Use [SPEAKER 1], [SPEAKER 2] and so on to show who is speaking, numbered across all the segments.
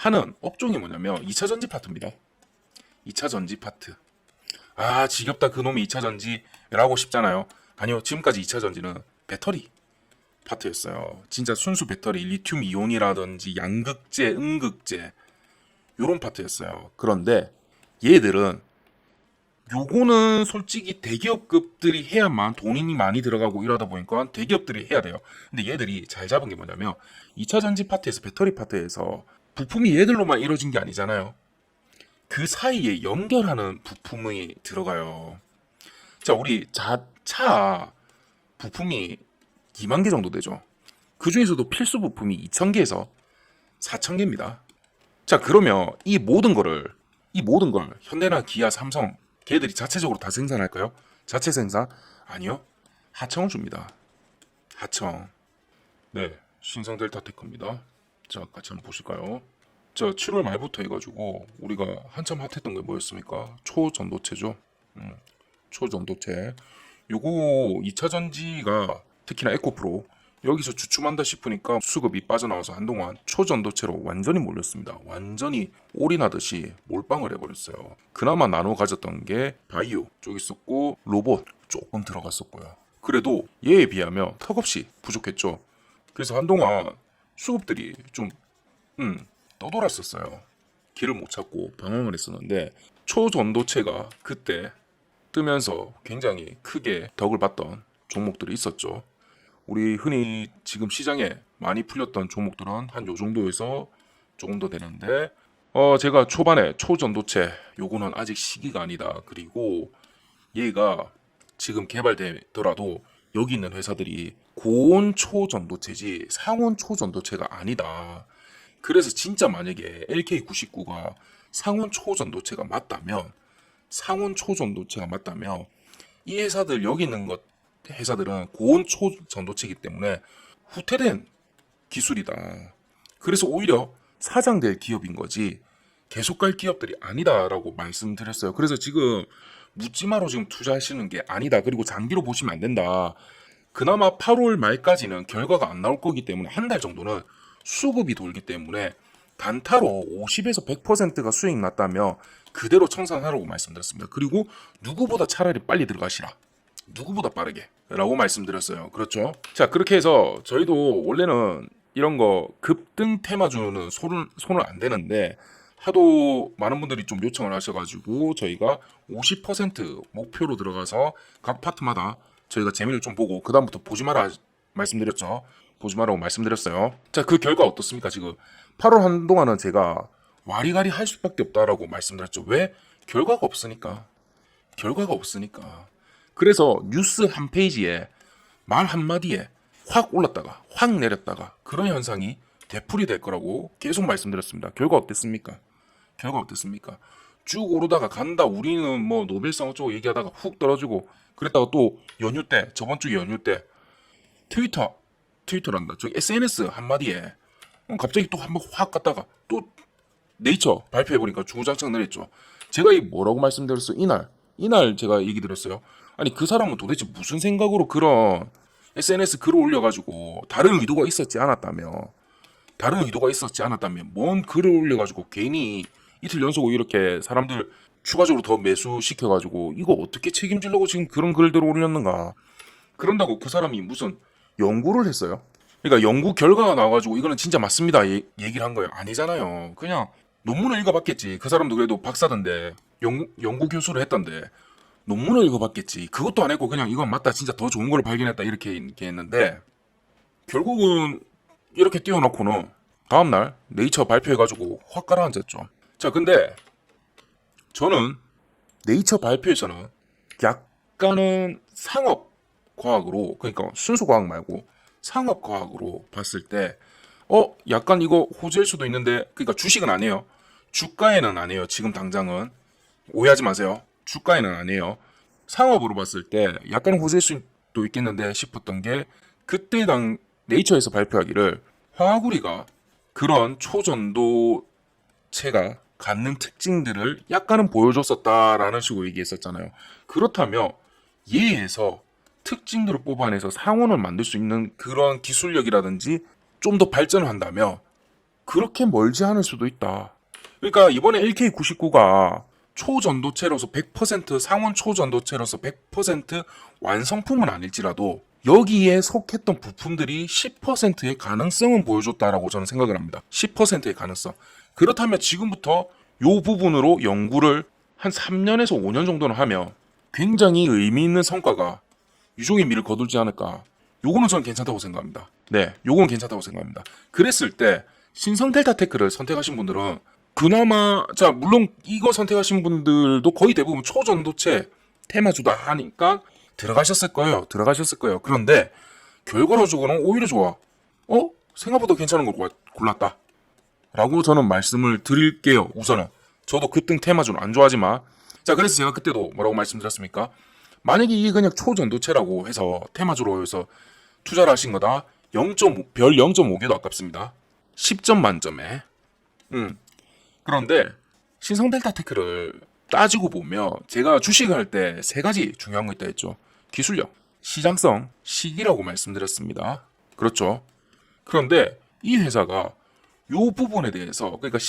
[SPEAKER 1] 하는 업종이 뭐냐면 2차전지 파트입니다. 2차전지 파트. 아, 지겹다 그놈이 2차전지라고 싶잖아요. 아니요, 지금까지 2차전지는 배터리 파트였어요. 진짜 순수 배터리, 리튬 이온이라든지 양극재, 음극재 요런 파트였어요. 그런데 얘들은 요거는 솔직히 대기업급들이 해야만 돈이 많이 들어가고 이러다 보니까 대기업들이 해야 돼요. 근데 얘들이 잘 잡은 게 뭐냐면 2차 전지 파트에서 배터리 파트에서 부품이 얘들로만 이루어진 게 아니잖아요. 그 사이에 연결하는 부품이 들어가요. 자, 우리 자차 부품이 2만 개 정도 되죠. 그 중에서도 필수 부품이 2,000개에서 4,000개입니다. 자, 그러면 이 모든 걸 현대나 기아, 삼성 걔들이 자체적으로 다 생산할까요? 자체 생산? 아니요. 하청을 줍니다. 하청. 네, 신성 델타테크입니다. 자, 같이 한번 보실까요? 자, 7월 말부터 해가지고 우리가 한참 핫했던 게 뭐였습니까? 초전도체죠. 초전도체. 요거 2차 전지가 특히나 에코프로 여기서 주춤한다 싶으니까 수급이 빠져나와서 한동안 초전도체로 완전히 몰렸습니다. 완전히 올인하듯이 몰빵을 해버렸어요. 그나마 나눠 가졌던 게 바이오 쪽 있었고 로봇 조금 들어갔었고요. 그래도 얘에 비하면 턱없이 부족했죠. 그래서 한동안 수급들이 좀 떠돌았었어요. 길을 못 찾고 방황을 했었는데 초전도체가 그때 뜨면서 굉장히 크게 덕을 봤던 종목들이 있었죠. 우리 흔히 지금 시장에 많이 풀렸던 종목들은 한 요 정도에서 조금 더 되는데 제가 초반에 초전도체 요거는 아직 시기가 아니다. 그리고 얘가 지금 개발되더라도 여기 있는 회사들이 고온 초전도체지 상온 초전도체가 아니다. 그래서 진짜 만약에 LK99가 상온 초전도체가 맞다면 이 회사들 여기 있는 것 회사들은 고온 초전도체이기 때문에 후퇴된 기술이다. 그래서 오히려 사장될 기업인 거지 계속 갈 기업들이 아니다라고 말씀드렸어요. 그래서 지금 묻지마로 지금 투자하시는 게 아니다. 그리고 장기로 보시면 안 된다. 그나마 8월 말까지는 결과가 안 나올 거기 때문에 한 달 정도는 수급이 돌기 때문에 단타로 50에서 100%가 수익 났다며 그대로 청산하라고 말씀드렸습니다. 그리고 누구보다 차라리 빨리 들어가시라. 누구보다 빠르게 라고 말씀드렸어요. 그렇죠? 자, 그렇게 해서 저희도 원래는 이런 거 급등 테마주는 손을 안 대는데 하도 많은 분들이 좀 요청을 하셔가지고 저희가 50% 목표로 들어가서 각 파트마다 저희가 재미를 좀 보고 그 다음부터 보지 마라 말씀드렸죠. 보지 마라고 말씀드렸어요. 자, 그 결과 어떻습니까? 지금 8월 한동안은 제가 와리가리 할 수밖에 없다라고 말씀드렸죠. 왜? 결과가 없으니까. 그래서 뉴스 한 페이지에 말 한마디에 확 올랐다가 확 내렸다가 그런 현상이 되풀이될 거라고 계속 말씀드렸습니다. 결과 어땠습니까? 쭉 오르다가 간다. 우리는 뭐 노벨상 어쩌고 얘기하다가 훅 떨어지고 그랬다가 또 연휴 때 저번 주 연휴 때 트위터란다. 저 SNS 한마디에 갑자기 또 한번 확 갔다가 또 네이처 발표해보니까 주구장창 내렸죠. 제가 이 뭐라고 말씀드렸어요? 이날 제가 얘기 드렸어요. 아니 그 사람은 도대체 무슨 생각으로 그런 SNS 글을 올려가지고 다른 의도가 있었지 않았다면 뭔 글을 올려가지고 괜히 이틀 연속 이렇게 사람들 추가적으로 더 매수시켜가지고 이거 어떻게 책임지려고 지금 그런 글들을 올렸는가. 그런다고 그 사람이 무슨 연구를 했어요? 그러니까 연구 결과가 나와가지고 이거는 진짜 맞습니다 얘기를 한 거예요. 아니잖아요. 그냥 논문을 읽어봤겠지. 그 사람도 그래도 박사던데 연구 교수를 했던데 논문을 읽어봤겠지. 그것도 안 했고 그냥 이건 맞다 진짜 더 좋은 걸 발견했다 이렇게 했는데 결국은 이렇게 띄워놓고는 다음날 네이처 발표해가지고 확 가라앉았죠. 자, 근데 저는 네이처 발표에서는 약간은 상업과학으로, 그러니까 순수과학 말고 상업과학으로 봤을 때 약간 이거 호재일 수도 있는데, 그러니까 주식은 아니에요. 주가에는 아니에요. 지금 당장은 오해하지 마세요. 주가에는 아니에요. 상업으로 봤을 때 약간 호재일 수도 있겠는데 싶었던 게 그때 당 네이처에서 발표하기를 화학우리가 그런 초전도체가 갖는 특징들을 약간은 보여줬었다라는 식으로 얘기했었잖아요. 그렇다면 얘에서 특징들을 뽑아내서 상온을 만들 수 있는 그런 기술력이라든지 좀 더 발전을 한다면 그렇게 멀지 않을 수도 있다. 그러니까 이번에 LK99가 초전도체로서 100% 상온 초전도체로서 100% 완성품은 아닐지라도 여기에 속했던 부품들이 10%의 가능성은 보여줬다라고 저는 생각을 합니다. 10%의 가능성. 그렇다면 지금부터 이 부분으로 연구를 한 3년에서 5년 정도는 하면 굉장히 의미 있는 성과가 유종의 미를 거둘지 않을까. 요거는 저는 괜찮다고 생각합니다. 네, 요건 괜찮다고 생각합니다. 그랬을 때 신성 델타테크를 선택하신 분들은 그나마 자 물론 이거 선택하신 분들도 거의 대부분 초전도체 테마주다 하니까 들어가셨을 거예요. 그런데 결과론적으로는 오히려 좋아. 생각보다 괜찮은 걸 골랐다. 라고 저는 말씀을 드릴게요. 우선은 저도 급등 테마주는 안 좋아하지만 자 그래서 제가 그때도 뭐라고 말씀드렸습니까? 만약에 이게 그냥 초전도체라고 해서 테마주로 해서 투자를 하신 거다. 별 0.5개도 아깝습니다. 10점 만점에. 그런데 신성 델타테크를 따지고 보면 제가 주식을 할 때 세 가지 중요한 거 있다 했죠. 기술력, 시장성, 시기라고 말씀드렸습니다. 그렇죠. 그런데 이 회사가 이 부분에 대해서 그러니까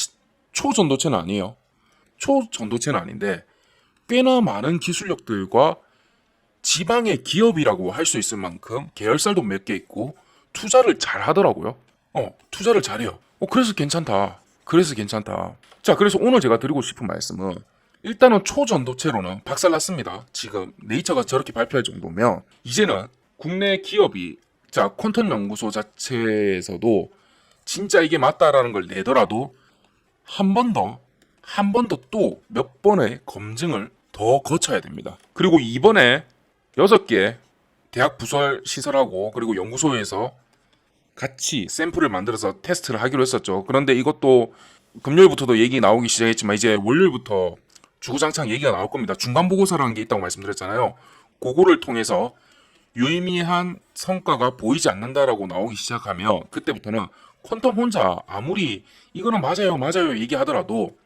[SPEAKER 1] 초전도체는 아니에요. 초전도체는 아닌데 꽤나 많은 기술력들과 지방의 기업이라고 할 수 있을 만큼 계열사도 몇 개 있고 투자를 잘 하더라고요. 투자를 잘해요. 그래서 괜찮다. 자, 그래서 오늘 제가 드리고 싶은 말씀은 일단은 초전도체로는 박살났습니다. 지금 네이처가 저렇게 발표할 정도면 이제는 국내 기업이 자 퀀텀 연구소 자체에서도 진짜 이게 맞다라는 걸 내더라도 한 번 더 또 몇 번의 검증을 더 거쳐야 됩니다. 그리고 이번에 6개 대학 부설 시설하고 그리고 연구소에서 같이 샘플을 만들어서 테스트를 하기로 했었죠. 그런데 이것도 금요일부터도 얘기 나오기 시작했지만 이제 월요일부터 주구장창 얘기가 나올 겁니다. 중간 보고서라는 게 있다고 말씀드렸잖아요. 그거를 통해서 유의미한 성과가 보이지 않는다라고 나오기 시작하면 그때부터는 퀀텀 혼자 아무리 이거는 맞아요 얘기하더라도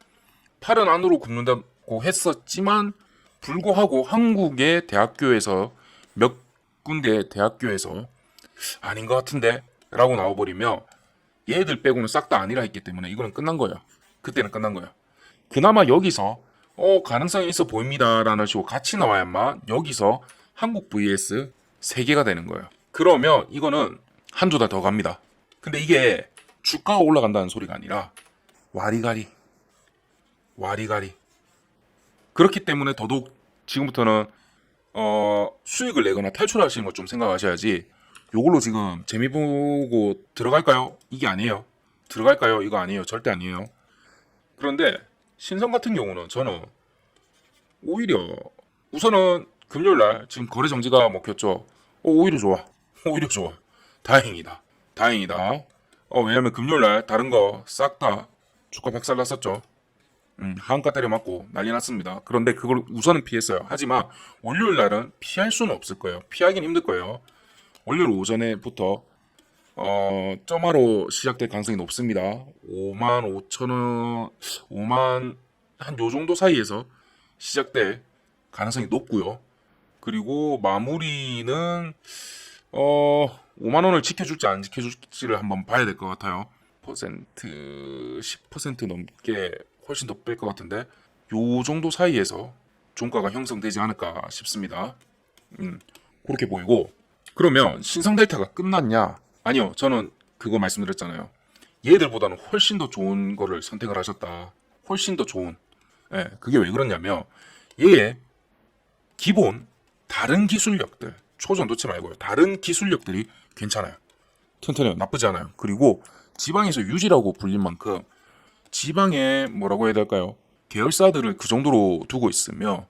[SPEAKER 1] 팔은 안으로 굽는다고 했었지만 불구하고 한국의 대학교에서 몇 군데 대학교에서 아닌 것 같은데 라고 나와버리면 얘들 빼고는 싹 다 아니라 했기 때문에 이거는 끝난 거예요. 그때는 끝난 거예요. 그나마 여기서 가능성이 있어 보입니다 라는 식으로 같이 나와야만 여기서 한국 vs 세계가 되는 거예요. 그러면 이거는 한두 달 더 갑니다. 근데 이게 주가가 올라간다는 소리가 아니라 와리가리 그렇기 때문에 더더욱 지금부터는 수익을 내거나 탈출하시는 것 좀 생각하셔야지 요걸로 지금 재미 보고 들어갈까요? 이게 아니에요. 들어갈까요? 이거 아니에요. 절대 아니에요. 그런데 신성 같은 경우는 저는 오히려 우선은 금요일날 지금 거래 정지가 먹혔죠. 오히려 좋아. 다행이다. 왜냐면 금요일날 다른 거 싹 다 주가 박살 났었죠. 한가 때려 맞고 난리 났습니다. 그런데 그걸 우선은 피했어요. 하지만 월요일 날은 피할 수는 없을 거예요. 피하긴 힘들 거예요. 월요일 오전에부터 점화로 시작될 가능성이 높습니다. 55,000원, 5만 한 요 정도 사이에서 시작될 가능성이 높고요. 그리고 마무리는 5만 원을 지켜줄지 안 지켜줄지를 한번 봐야 될 것 같아요. 10% 넘게 훨씬 더 뺄 것 같은데 요 정도 사이에서 종가가 형성되지 않을까 싶습니다. 그렇게 보이고 그러면 신성 델타가 끝났냐? 아니요. 저는 그거 말씀드렸잖아요. 얘들보다는 훨씬 더 좋은 거를 선택을 하셨다. 훨씬 더 좋은. 그게 왜 그러냐면 얘의 기본 다른 기술력들 초전도체 말고요. 다른 기술력들이 괜찮아요. 튼튼해요. 나쁘지 않아요. 그리고 지방에서 유지라고 불린 만큼 지방에 뭐라고 해야 될까요? 계열사들을 그 정도로 두고 있으며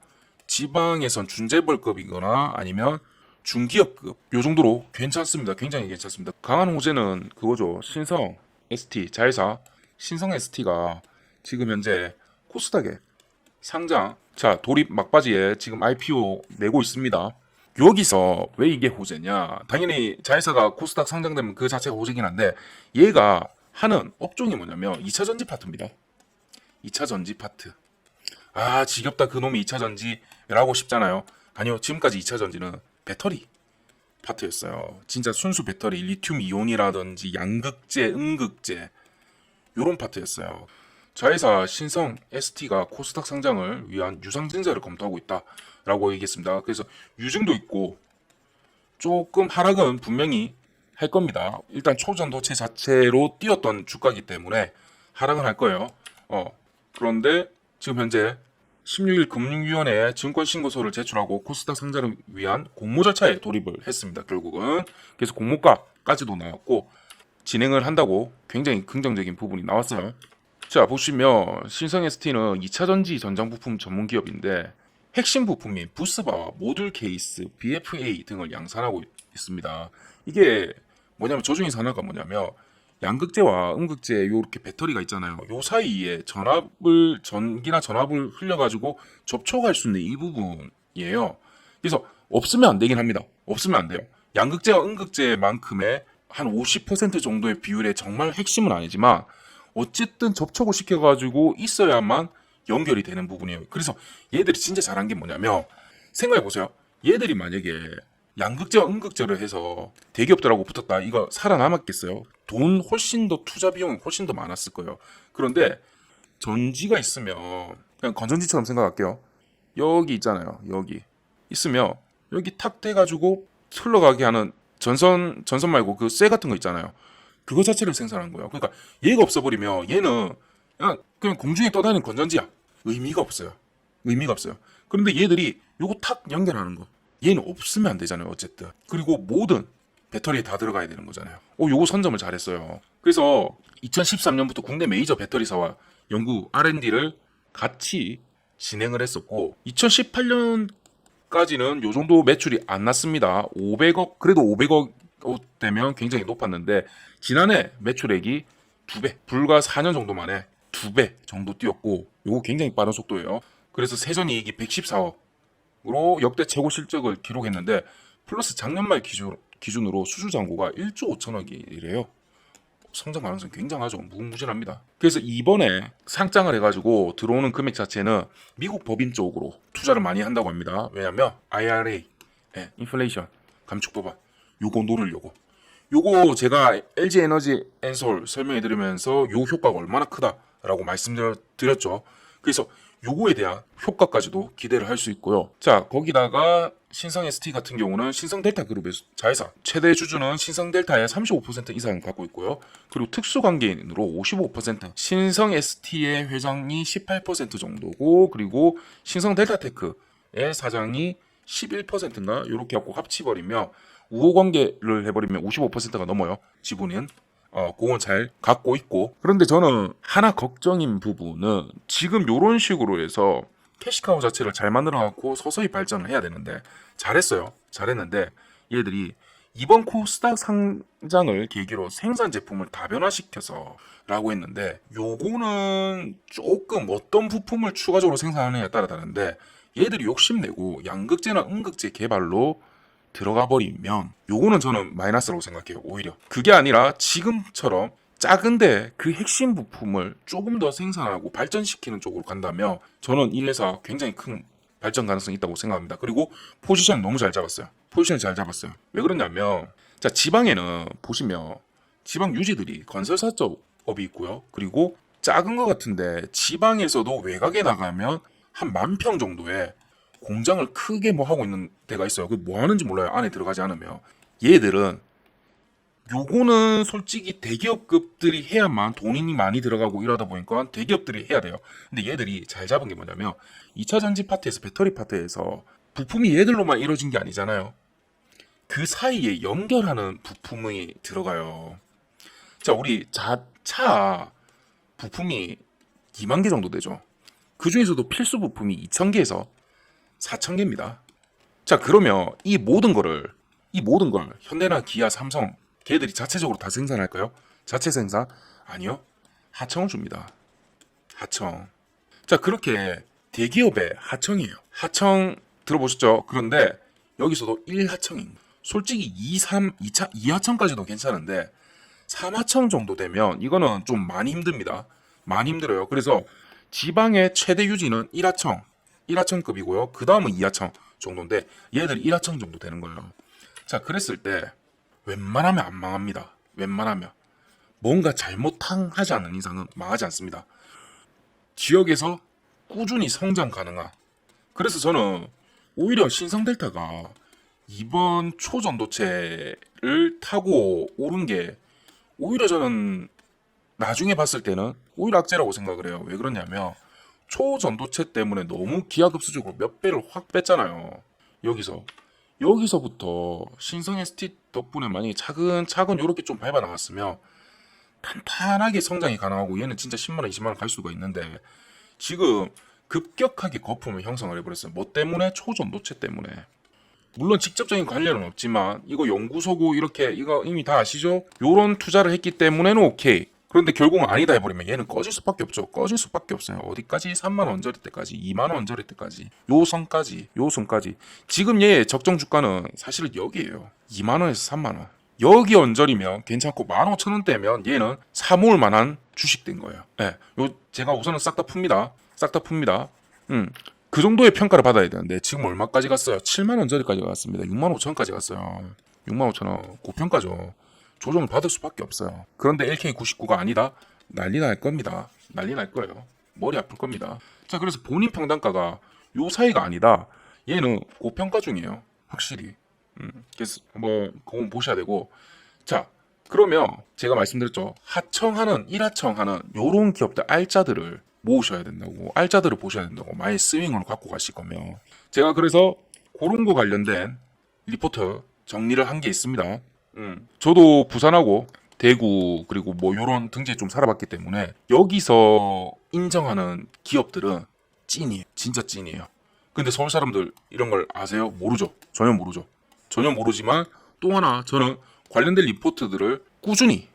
[SPEAKER 1] 지방에선 준재벌급이거나 아니면 중기업급 요 정도로 괜찮습니다. 굉장히 괜찮습니다. 강한 호재는 그거죠. 신성 ST 자회사 신성 ST가 지금 현재 코스닥에 상장 자 돌입 막바지에 지금 IPO 내고 있습니다. 여기서 왜 이게 호재냐? 당연히 자회사가 코스닥 상장되면 그 자체가 호재긴 한데 얘가 하는 업종이 뭐냐면 2차전지 파트입니다. 2차전지 파트. 아 지겹다 그놈이 2차전지라고 싶잖아요. 아니요. 지금까지 2차전지는 배터리 파트였어요. 진짜 순수 배터리 리튬 이온이라든지 양극재, 음극재 요런 파트였어요. 자회사 신성 ST가 코스닥 상장을 위한 유상증자를 검토하고 있다라고 얘기했습니다. 그래서 유증도 있고 조금 하락은 분명히 할 겁니다. 일단 초전도체 자체로 뛰었던 주가이기 때문에 하락은 할 거예요. 그런데 지금 현재 16일 금융위원회에 증권신고서를 제출하고 코스닥 상장을 위한 공모 절차에 돌입을 했습니다. 결국은 그래서 공모가까지도 나왔고 진행을 한다고 굉장히 긍정적인 부분이 나왔어요. 자, 보시면 신성 ST는 2차전지 전장 부품 전문 기업인데 핵심 부품인 부스바와 모듈 케이스, BFA 등을 양산하고 있습니다. 이게 뭐냐면 조중에서 하나가 뭐냐면 양극재와 음극재 요렇게 배터리가 있잖아요. 요 사이에 전기나 전압을 흘려가지고 접촉할 수 있는 이 부분이에요. 그래서 없으면 안 되긴 합니다. 없으면 안 돼요. 양극재와 음극재만큼의 한 50% 정도의 비율의 정말 핵심은 아니지만 어쨌든 접촉을 시켜가지고 있어야만 연결이 되는 부분이에요. 그래서 얘들이 진짜 잘한 게 뭐냐면 생각해보세요. 얘들이 만약에 양극재와 음극재를 해서 대기업들하고 붙었다. 이거 살아남았겠어요? 돈 훨씬 더 투자 비용이 훨씬 더 많았을 거예요. 그런데 전지가 있으면 그냥 건전지처럼 생각할게요. 여기 있잖아요. 여기 있으면 여기 탁 대가지고 흘러가게 하는 전선 말고 그 쇠 같은 거 있잖아요. 그거 자체를 생산한 거예요. 그러니까 얘가 없어버리면 얘는 그냥 공중에 떠다니는 건전지야. 의미가 없어요. 의미가 없어요. 그런데 얘들이 요거 탁 연결하는 거. 얘는 없으면 안 되잖아요. 어쨌든. 그리고 모든 배터리에 다 들어가야 되는 거잖아요. 요거 선점을 잘했어요. 그래서 2013년부터 국내 메이저 배터리사와 연구 R&D를 같이 진행을 했었고 2018년까지는 요 정도 매출이 안 났습니다. 500억 그래도 500억 되면 굉장히 높았는데 지난해 매출액이 2배 불과 4년 정도 만에 2배 정도 뛰었고 요거 굉장히 빠른 속도예요. 그래서 세전이익이 114억으로 역대 최고 실적을 기록했는데 플러스 작년 말 기준으로 수주잔고가 1조 5천억이래요. 성장 가능성이 굉장하죠. 무궁무진합니다. 그래서 이번에 상장을 해가지고 들어오는 금액 자체는 미국 법인 쪽으로 투자를 많이 한다고 합니다. 왜냐면 IRA, 인플레이션 감축 법안 요거 노리려고. 요거 제가 LG 에너지 엔솔 설명해 드리면서 요 효과가 얼마나 크다라고 말씀드렸죠. 그래서 요거에 대한 효과까지도 기대를 할 수 있고요. 자, 거기다가 신성 ST 같은 경우는 신성델타 그룹의 자회사 최대 주주는 신성델타의 35% 이상 갖고 있고요. 그리고 특수관계인으로 55%, 신성 ST의 회장이 18% 정도고, 그리고 신성델타테크의 사장이 11%인가 이렇게 갖고 합치버리면 우호관계를 해버리면 55%가 넘어요. 지분은. 그건 잘 갖고 있고. 그런데 저는 하나 걱정인 부분은 지금 요런 식으로 해서 캐시카우 자체를 잘 만들어갖고 서서히 발전을 해야 되는데 잘했어요. 잘했는데 얘들이 이번 코스닥 상장을 계기로 생산 제품을 다변화시켜서 라고 했는데 요거는 조금 어떤 부품을 추가적으로 생산하느냐에 따라 다른데 얘들이 욕심내고 양극재나 음극재 개발로 들어가 버리면 요거는 저는 마이너스라고 생각해요. 오히려 그게 아니라 지금처럼 작은데 그 핵심 부품을 조금 더 생산하고 발전시키는 쪽으로 간다면 저는 이 회사 굉장히 큰 발전 가능성이 있다고 생각합니다. 그리고 포지션 너무 잘 잡았어요. 포지션 잘 잡았어요. 왜 그러냐면 자, 지방에는 보시면 지방 유지들이 건설사 쪽업이 있고요. 그리고 작은 것 같은데 지방에서도 외곽에 나가면 한 10,000평 정도의 공장을 크게 뭐 하고 있는 데가 있어요. 그 뭐 하는지 몰라요. 안에 들어가지 않으면. 얘들은 요거는 솔직히 대기업급들이 해야만 돈이 많이 들어가고 이러다 보니까 대기업들이 해야 돼요. 근데 얘들이 잘 잡은 게 뭐냐면 2차 전지 파트에서 배터리 파트에서 부품이 얘들로만 이루어진 게 아니잖아요. 그 사이에 연결하는 부품이 들어가요. 자, 우리 자차 부품이 2만 개 정도 되죠. 그 중에서도 필수 부품이 2,000개에서 4,000개입니다. 자, 그러면 이 모든 걸 현대나 기아, 삼성 걔들이 자체적으로 다 생산할까요? 자체 생산? 아니요. 하청을 줍니다. 하청. 자, 그렇게 대기업의 하청이에요. 하청 들어보셨죠? 그런데 여기서도 1하청인 솔직히 2, 3, 2차, 2하청까지도 괜찮은데 3하청 정도 되면 이거는 좀 많이 힘듭니다. 많이 힘들어요. 그래서 지방의 최대 유지는 1하청급이고요. 그 다음은 2하청 정도인데 얘들이 1하청 정도 되는 거예요. 자, 그랬을 때 웬만하면 안 망합니다. 웬만하면. 뭔가 잘못하지 않는 이상은 망하지 않습니다. 지역에서 꾸준히 성장 가능한. 그래서 저는 오히려 신성델타가 이번 초전도체를 타고 오른 게 오히려 저는 나중에 봤을 때는 오히려 악재라고 생각을 해요. 왜 그러냐면 초전도체 때문에 너무 기하급수적으로 몇 배를 확 뺐잖아요. 여기서부터 신성 ST 덕분에 만약에 차근차근 이렇게 좀 밟아 나갔으면 탄탄하게 성장이 가능하고 얘는 진짜 10만원 20만원 갈 수가 있는데 지금 급격하게 거품을 형성을 해버렸어요. 뭐 때문에? 초전도체 때문에. 물론 직접적인 관련은 없지만 이거 연구소고 이렇게 이거 이미 다 아시죠? 요런 투자를 했기 때문에는 오케이. 그런데 결국은 아니다 해버리면 얘는 꺼질 수밖에 없죠. 꺼질 수밖에 없어요. 어디까지? 3만원 언저리 때까지, 2만원 언저리 때까지, 요 선까지. 지금 얘 적정 주가는 사실은 여기에요. 2만원에서 3만원. 여기 언저리면 괜찮고 15,000원대면 얘는 사모을 만한 주식 된 거예요. 예. 요 제가 우선은 싹 다 풉니다. 그 정도의 평가를 받아야 되는데 지금 얼마까지 갔어요? 7만 원짜리까지 갔습니다. 6만 5천까지 갔어요. 6만 5천 원 고평가죠. 조정을 받을 수밖에 없어요. 그런데 LK99가 아니다? 난리 날 겁니다. 난리 날 거예요. 머리 아플 겁니다. 자, 그래서 본인 평단가가 요 사이가 아니다. 얘는 고평가 중이에요. 확실히. 그래서 뭐 그건 보셔야 되고. 자, 그러면 제가 말씀드렸죠. 하청하는, 일하청하는 요런 기업들 알짜들을 모으셔야 된다고, 알짜들을 보셔야 된다고. 만약 스윙을 갖고 가실 거면. 제가 그래서 그런 거 관련된 리포트 정리를 한 게 있습니다. 저도 부산하고 대구 그리고 뭐 요런 등지에 좀 살아봤기 때문에 여기서 인정하는 기업들은 찐이에요. 진짜 찐이에요. 근데 서울 사람들 이런 걸 아세요? 모르죠. 전혀 모르지만 또 하나 저는 관련된 리포트들을 꾸준히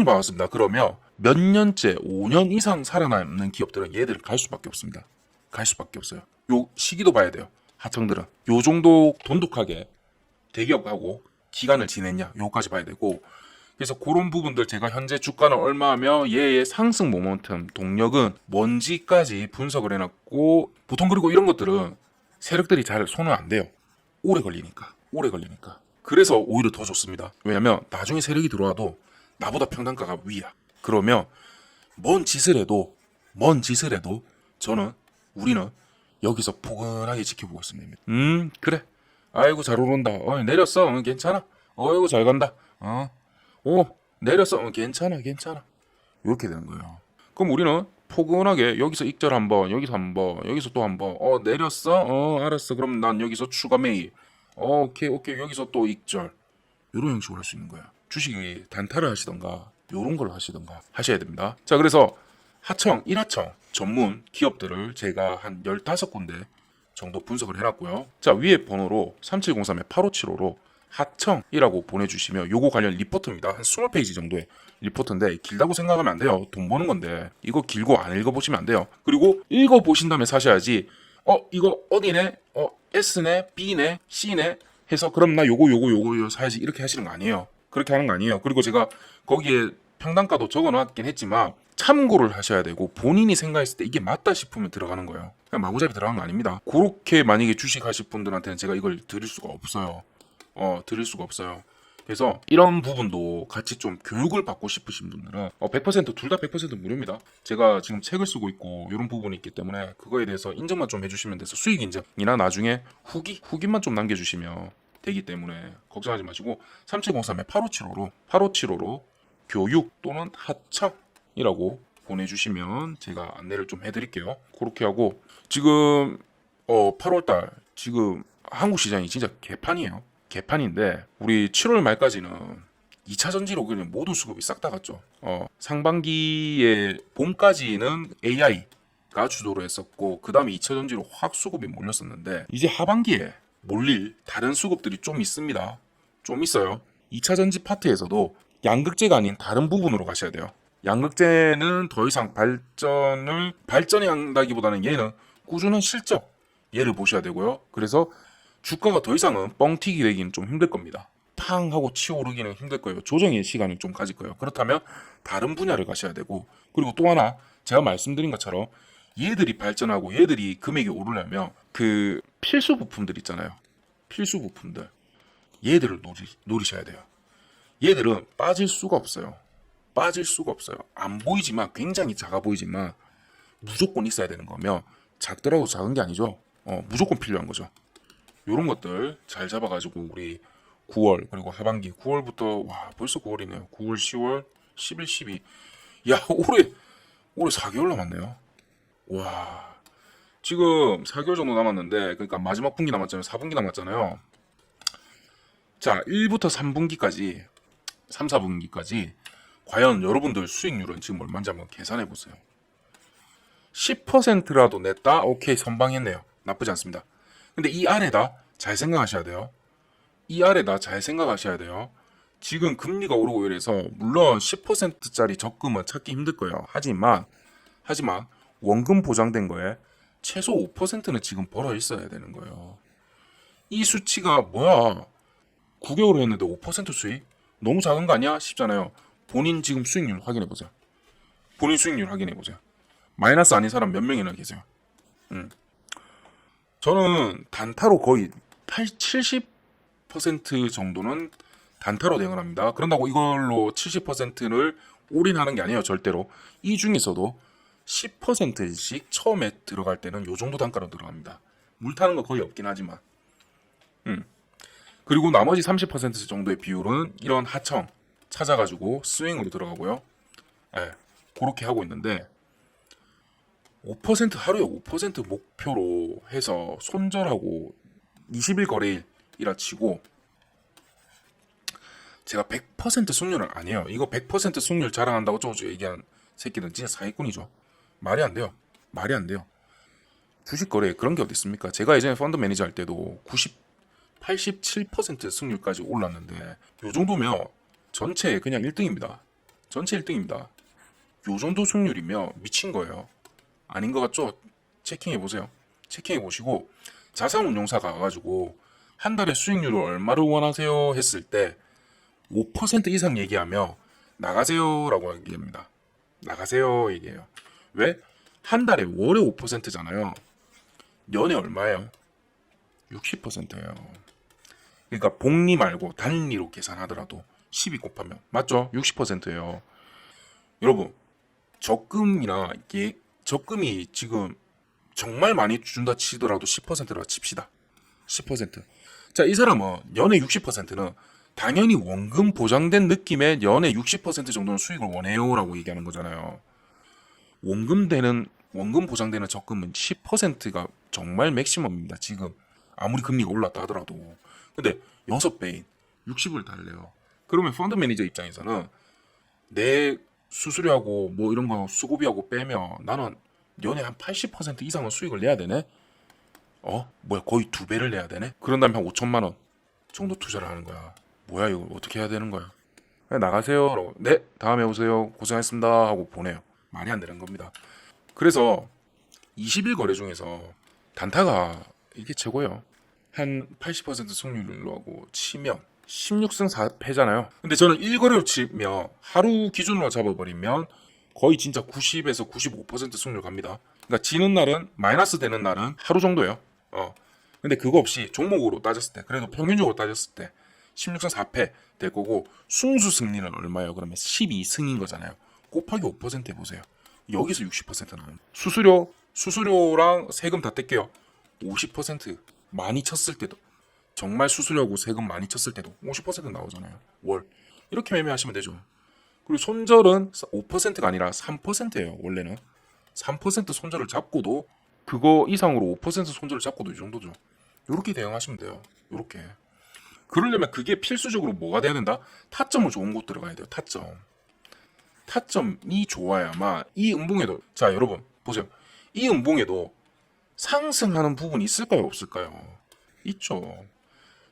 [SPEAKER 1] 봐왔습니다. 그러면 몇 년째 5년 이상 살아남는 기업들은 얘들은 갈 수밖에 없습니다. 갈 수밖에 없어요. 요 시기도 봐야 돼요. 하청들은 요 정도 돈독하게 대기업하고 기간을 지냈냐 요까지 봐야 되고. 그래서 그런 부분들 제가 현재 주가는 얼마며 얘의 상승 모멘텀 동력은 뭔지까지 분석을 해놨고, 보통 그리고 이런 것들은 세력들이 잘 손은 안 대요. 오래 걸리니까. 그래서 오히려 더 좋습니다. 왜냐면 나중에 세력이 들어와도 나보다 평단가가 위야. 그러면 뭔 짓을 해도 우리는 여기서 포근하게 지켜보고 있습니다. 그래. 아이고 잘 오른다. 내렸어. 괜찮아. 어이구 잘 간다. 내렸어. 괜찮아. 이렇게 되는 거예요. 그럼 우리는 포근하게 여기서 익절 한번, 여기서 한번, 여기서 또 한번. 내렸어. 알았어. 그럼 난 여기서 추가 매입. 오케이. 여기서 또 익절. 이런 형식으로 할 수 있는 거야. 주식이 단타를 하시던가 요런 걸 하시던가 하셔야 됩니다. 자, 그래서 하청, 일하청 전문 기업들을 제가 한 15군데 정도 분석을 해놨고요. 자, 위에 번호로 3703-8575로 하청이라고 보내주시면 요거 관련 리포트입니다. 한 20페이지 정도의 리포트인데 길다고 생각하면 안 돼요. 돈 버는 건데 이거 길고 안 읽어보시면 안 돼요. 그리고 읽어보신 다음에 사셔야지. 이거 어디네? S네? B네? C네? 해서 그럼 나 요거 사야지 이렇게 하시는 거 아니에요. 그렇게 하는 거 아니에요. 그리고 제가 거기에 평단가도 적어놨긴 했지만 참고를 하셔야 되고, 본인이 생각했을 때 이게 맞다 싶으면 들어가는 거예요. 그냥 마구잡이 들어가는 거 아닙니다. 그렇게 만약에 주식 하실 분들한테는 제가 이걸 드릴 수가 없어요. 그래서 이런 부분도 같이 좀 교육을 받고 싶으신 분들은 100% 둘 다 100% 무료입니다. 제가 지금 책을 쓰고 있고 이런 부분이 있기 때문에 그거에 대해서 인정만 좀 해주시면 돼서 수익 인정이나 나중에 후기만 좀 남겨주시면 되기 때문에 걱정하지 마시고 3703-8575로 교육 또는 하청이라고 보내주시면 제가 안내를 좀 해드릴게요. 그렇게 하고, 지금 8월달 지금 한국 시장이 진짜 개판인데 우리 7월 말까지는 2차 전지로 그냥 모든 수급이 싹 다 갔죠. 상반기에 봄까지는 AI가 주도를 했었고 그 다음에 2차 전지로 확 수급이 몰렸었는데 이제 하반기에 몰릴 다른 수급들이 좀 있습니다. 좀 있어요. 2차 전지 파트에서도 양극재가 아닌 다른 부분으로 가셔야 돼요. 양극재는 더 이상 발전이 한다기보다는 얘는 꾸준한 실적 얘를 보셔야 되고요. 그래서 주가가 더 이상은 뻥튀기 되기는 좀 힘들 겁니다. 팡 하고 치오르기는 힘들 거예요. 조정의 시간이 좀 가질 거예요. 그렇다면 다른 분야를 가셔야 되고, 그리고 또 하나 제가 말씀드린 것처럼 얘들이 발전하고 얘들이 금액이 오르려면 그 필수 부품들 있잖아요. 필수 부품들 얘들을 노리셔야 돼요. 얘들은 빠질 수가 없어요. 빠질 수가 없어요. 안 보이지만, 굉장히 작아 보이지만 무조건 있어야 되는 거면, 작더라도 작은 게 아니죠. 무조건 필요한 거죠. 요런 것들 잘 잡아가지고 우리 9월 그리고 하반기 9월부터 와 벌써 9월이네요. 9월, 10월, 11, 12. 야 올해 4개월 남았네요. 와 지금 4개월 정도 남았는데 그러니까 마지막 분기 남았잖아요. 4분기 남았잖아요. 자 1부터 3분기까지 3, 4분기까지 과연 여러분들 수익률은 지금 얼마인지 한번 계산해 보세요. 10%라도 냈다? 오케이 선방했네요. 나쁘지 않습니다. 근데 이 아래다 잘 생각하셔야 돼요. 이 아래다 잘 생각하셔야 돼요. 지금 금리가 오르고 이래서 물론 10%짜리 적금은 찾기 힘들 거예요. 하지만 원금 보장된 거에 최소 5%는 지금 벌어 있어야 되는 거예요. 이 수치가 뭐야? 9개월 했는데 5% 수익? 너무 작은 거 아니야? 싶잖아요. 본인 지금 수익률 확인해 보세요. 본인 수익률 확인해 보세요. 마이너스 아닌 사람 몇 명이나 계세요? 저는 단타로 거의 70% 정도는 단타로 대응을 합니다. 그런다고 이걸로 70%를 올인하는 게 아니에요. 절대로. 이 중에서도 10%씩 처음에 들어갈 때는 요 정도 단가로 들어갑니다. 물 타는 거 거의 없긴 하지만. 그리고 나머지 30% 정도의 비율은 이런 하청 찾아가지고 스윙으로 들어가고요. 예, 그렇게 하고 있는데 5% 하루에 5% 목표로 해서 손절하고 20일 거래일이라 치고 제가 100% 승률은 아니에요. 이거 100% 승률 자랑한다고 저저 얘기한 새끼는 진짜 사기꾼이죠. 말이 안 돼요. 말이 안 돼요. 주식 거래에 그런 게 어디 있습니까? 제가 예전에 펀드 매니저 할 때도 87% 승률까지 올랐는데 요 정도면 전체 그냥 1등입니다. 전체 1등입니다. 요 정도 승률이면 미친 거예요. 아닌 것 같죠? 체킹해 보세요. 체킹해 보시고 자산운용사가 와가지고 한 달에 수익률을 얼마를 원하세요 했을 때 5% 이상 얘기하며 나가세요라고 얘기합니다. 나가세요 얘기해요. 왜? 한 달에 월에 5%잖아요. 연에 얼마예요? 60%예요. 그러니까 복리 말고 단리로 계산하더라도 12 곱하면 맞죠? 60%예요. 여러분 적금이나 적금이 지금 정말 많이 준다 치더라도 10%라 칩시다. 10%. 자, 이 사람은 연에 60%는 당연히 원금 보장된 느낌의 연에 60% 정도는 수익을 원해요라고 얘기하는 거잖아요. 원금 보장되는 적금은 10%가 정말 맥시멈입니다. 지금 아무리 금리가 올랐다 하더라도. 근데 6배인 60을 달래요. 그러면 펀드 매니저 입장에서는 내 수수료하고 뭐 이런 거 수고비하고 빼면 나는 연에 한 80% 이상은 수익을 내야 되네? 뭐야 거의 2배를 내야 되네? 그런 다음에 한 5천만 원 정도 투자를 하는 거야. 뭐야 이거 어떻게 해야 되는 거야? 그냥 나가세요. 라고. 네 다음에 오세요. 고생하셨습니다 하고 보내요. 말이 안 되는 겁니다. 그래서 20일 거래 중에서 단타가 이게 최고예요. 한 80% 승률로 하고 치면 16승 4패잖아요. 근데 저는 1거래로 치면 하루 기준으로 잡아버리면 거의 진짜 90에서 95% 승률 갑니다. 그러니까 지는 날은 마이너스 되는 날은 하루 정도예요. 근데 그거 없이 종목으로 따졌을 때 그래도 평균적으로 따졌을 때 16승 4패 될 거고 순수 승리는 얼마예요? 그러면 12승인 거잖아요. 곱하기 5% 해보세요. 여기서 60% 나옵니다. 수수료랑 세금 다 뗄게요. 50% 많이 쳤을 때도 정말 수수료하고 세금 많이 쳤을 때도 50% 나오잖아요. 월 이렇게 매매하시면 되죠. 그리고 손절은 5%가 아니라 3%예요. 원래는 3% 손절을 잡고도 그거 이상으로 5% 손절을 잡고도 이 정도죠. 이렇게 대응하시면 돼요. 이렇게. 그러려면 그게 필수적으로 뭐가 돼야 된다? 타점을 좋은 곳 들어가야 돼요. 타점이 좋아야만 이 음봉에도 자 여러분 보세요. 이 음봉에도 상승하는 부분이 있을까요? 없을까요? 있죠.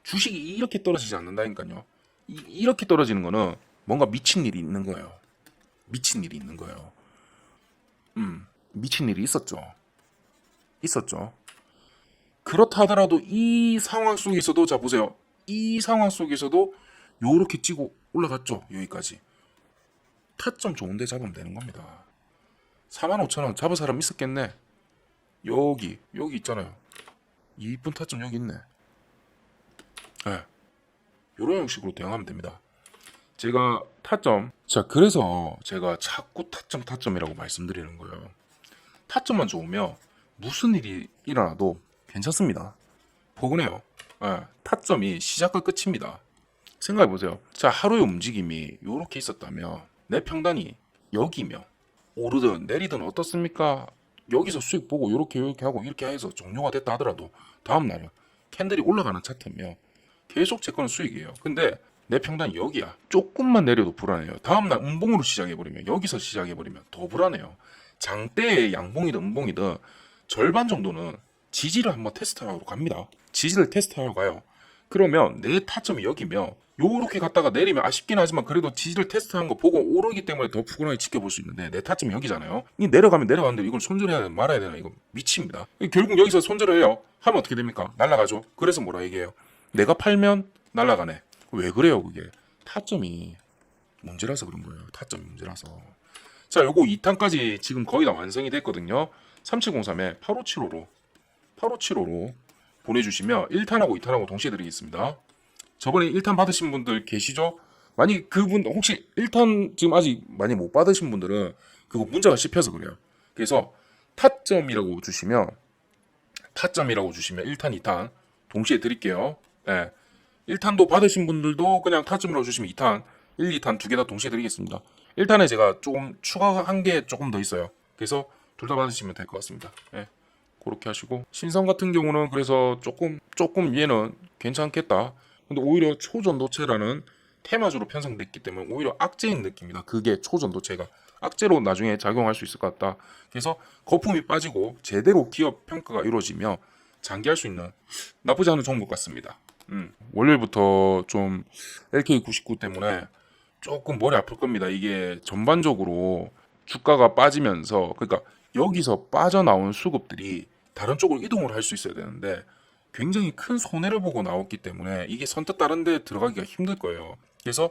[SPEAKER 1] 주식이 이렇게 떨어지지 않는다니까요. 이렇게 떨어지는 거는 뭔가 미친 일이 있는 거예요. 미친 일이 있는 거예요. 미친 일이 있었죠. 그렇다 하더라도 이 상황 속에서도 자 보세요. 이 상황 속에서도 요렇게 찌고 올라갔죠. 여기까지. 타점 좋은데 잡으면 되는 겁니다. 45,000원 잡을 사람 있었겠네. 여기 있잖아요. 이쁜 타점 여기 있네. 네. 요런 형식으로 대응하면 됩니다. 제가 타점. 자, 그래서 제가 자꾸 타점이라고 말씀드리는 거예요. 타점만 좋으면 무슨 일이 일어나도 괜찮습니다. 포근해요. 예, 타점이 시작과 끝입니다. 생각해보세요. 자, 하루의 움직임이 이렇게 있었다면 내 평단이 여기며 오르든 내리든 어떻습니까? 여기서 수익 보고 이렇게 하고 이렇게 해서 종료가 됐다 하더라도 다음날은 캔들이 올라가는 차트며 계속 제 거는 수익이에요. 근데 내 평단이 여기야. 조금만 내려도 불안해요. 다음날 음봉으로 시작해버리면, 여기서 시작해버리면 더 불안해요. 장대의 양봉이든 음봉이든 절반 정도는 지지를 한번 테스트하러 갑니다. 지지를 테스트하러 가요. 그러면 내 타점이 여기며 요렇게 갔다가 내리면 아쉽긴 하지만 그래도 지지를 테스트한 거 보고 오르기 때문에 더 푸근하게 지켜볼 수 있는데 내 타점이 여기잖아요. 이 내려가면 내려가는데 이걸 손절해야 되나 말아야 되나 이거 미칩니다. 결국 여기서 손절을 해요. 하면 어떻게 됩니까? 날아가죠. 그래서 뭐라 얘기해요? 내가 팔면 날아가네. 왜 그래요 그게? 타점이 문제라서 그런 거예요. 타점이 문제라서. 자, 요거 2탄까지 지금 거의 다 완성이 됐거든요. 3703에 8575로 보내주시면 1탄하고 2탄하고 동시에 드리겠습니다. 저번에 1탄 받으신 분들 계시죠? 만약 그분 혹시 1탄 지금 아직 많이 못 받으신 분들은 그거 문자가 씹혀서 그래요. 그래서 타점이라고 주시면 1탄, 2탄 동시에 드릴게요. 예. 1탄도 받으신 분들도 그냥 타점이라고 주시면 2탄, 1, 2탄 두 개 다 동시에 드리겠습니다. 1탄에 제가 조금 추가한 게 조금 더 있어요. 그래서 둘 다 받으시면 될 것 같습니다. 예. 그렇게 하시고 신성 같은 경우는 그래서 조금 얘는 괜찮겠다. 근데 오히려 초전도체라는 테마주로 편성됐기 때문에 오히려 악재인 느낌이다. 그게 초전도체가 악재로 나중에 작용할 수 있을 것 같다. 그래서 거품이 빠지고 제대로 기업 평가가 이루어지며 장기할 수 있는 나쁘지 않은 종목 같습니다. 월요일부터 좀 LK99 때문에 조금 머리 아플 겁니다. 이게 전반적으로 주가가 빠지면서 그러니까 여기서 빠져나온 수급들이 다른 쪽으로 이동을 할 수 있어야 되는데 굉장히 큰 손해를 보고 나왔기 때문에 이게 선뜻 다른 데 들어가기가 힘들 거예요. 그래서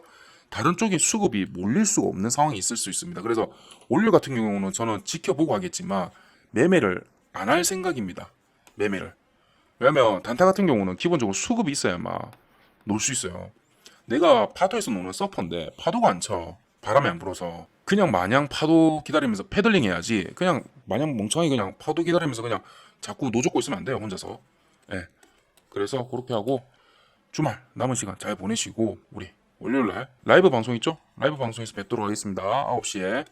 [SPEAKER 1] 다른 쪽에 수급이 몰릴 수가 없는 상황이 있을 수 있습니다. 그래서 월요일 같은 경우는 저는 지켜보고 하겠지만 매매를 안 할 생각입니다. 매매를. 왜냐면 단타 같은 경우는 기본적으로 수급이 있어야만 놀 수 있어요. 내가 파도에서 노는 서퍼인데 파도가 안 쳐. 바람이 안 불어서. 그냥 마냥 파도 기다리면서 패들링 해야지. 그냥 마냥 멍청하게 그냥 파도 기다리면서 그냥 자꾸 노젓고 있으면 안 돼요. 혼자서. 예. 그래서 그렇게 하고 주말 남은 시간 잘 보내시고 우리 월요일날 라이브 방송 있죠? 라이브 방송에서 뵙도록 하겠습니다. 9시에.